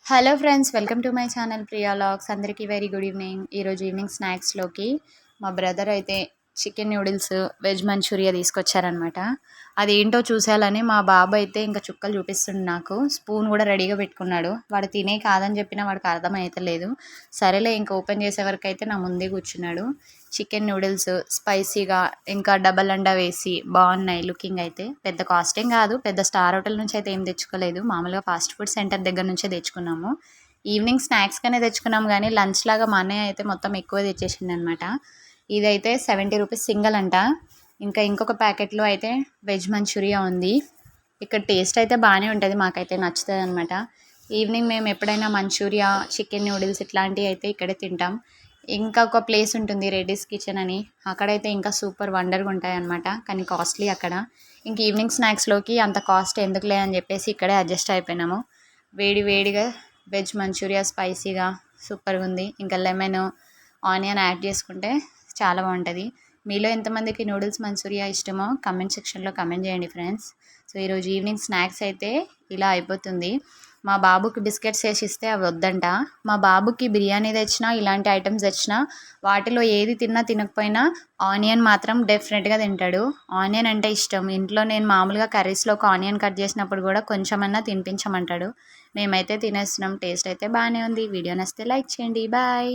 Hello friends, welcome to my channel Priya vlogs. అందరికీ very good evening. ఈరోజు evening స్నాక్స్లోకి మా బ్రదర్ అయితే చికెన్ నూడిల్స్ వెజ్ మంచూరియా తీసుకొచ్చారనమాట. అది ఏంటో చూసేయాలని మా బాబు అయితే ఇంకా చుక్కలు చూపిస్తుండు. నాకు స్పూన్ కూడా రెడీగా పెట్టుకున్నాడు. వాడు తినే కాదని చెప్పినా వాడికి అర్థమైతలేదు. సరేలే ఇంకా ఓపెన్ చేసే వరకు అయితే నా ముందే కూర్చున్నాడు. చికెన్ నూడిల్స్ స్పైసీగా ఇంకా డబల్ అండా వేసి బాగున్నాయి. లుకింగ్ అయితే పెద్ద కాస్ట్ ఏం కాదు, పెద్ద స్టార్ హోటల్ నుంచి అయితే ఏం తెచ్చుకోలేదు. మామూలుగా ఫాస్ట్ ఫుడ్ సెంటర్ దగ్గర నుంచే తెచ్చుకున్నాము. ఈవినింగ్ స్నాక్స్గానే తెచ్చుకున్నాము, కానీ లంచ్ లాగా మా అన్నయ్య అయితే మొత్తం ఎక్కువ తెచ్చేసింది అనమాట. ఇదైతే 70 రూపీస్ సింగల్ అంట. ఇంకా ఇంకొక ప్యాకెట్లో అయితే వెజ్ మంచూరియా ఉంది. ఇక్కడ టేస్ట్ అయితే బాగానే ఉంటుంది, మాకైతే నచ్చుతుంది అనమాట. ఈవినింగ్ మేము ఎప్పుడైనా మంచూరియా, చికెన్ నూడిల్స్ ఇట్లాంటివి అయితే ఇక్కడే తింటాం. ఇంకా ఒక ప్లేస్ ఉంటుంది రెడ్డిస్ కిచెన్ అని, అక్కడైతే ఇంకా సూపర్ వండర్గా ఉంటాయి అనమాట, కానీ కాస్ట్లీ అక్కడ. ఇంక ఈవినింగ్ స్నాక్స్లోకి అంత కాస్ట్ ఎందుకులే అని చెప్పేసి ఇక్కడే అడ్జస్ట్ అయిపోయినాము. వేడి వేడిగా వెజ్ మంచూరియా స్పైసీగా సూపర్గా ఉంది. ఇంకా లెమన్, ఆనియన్ యాడ్ చేసుకుంటే చాలా బాగుంటుంది. మీలో ఎంతమందికి నూడిల్స్ మంచూరియా ఇష్టమో కమెంట్ సెక్షన్లో కమెంట్ చేయండి ఫ్రెండ్స్. సో ఈరోజు ఈవినింగ్ స్నాక్స్ అయితే ఇలా అయిపోతుంది. మా బాబుకి బిస్కెట్స్ వేసి ఇస్తే అవి వద్దంట. మా బాబుకి బిర్యానీ తెచ్చినా, ఇలాంటి ఐటమ్స్ తెచ్చినా వాటిలో ఏది తిన్నా తినకపోయినా ఆనియన్ మాత్రం డెఫినెట్గా తింటాడు. ఆనియన్ అంటే ఇష్టం. ఇంట్లో నేను మామూలుగా కర్రీస్లో ఒక ఆనియన్ కట్ చేసినప్పుడు కూడా కొంచెమన్నా తినిపించమంటాడు. మేమైతే తినేస్తున్నాం. టేస్ట్ అయితే బాగానే ఉంది. వీడియో నచ్చితే లైక్ చేయండి. బాయ్.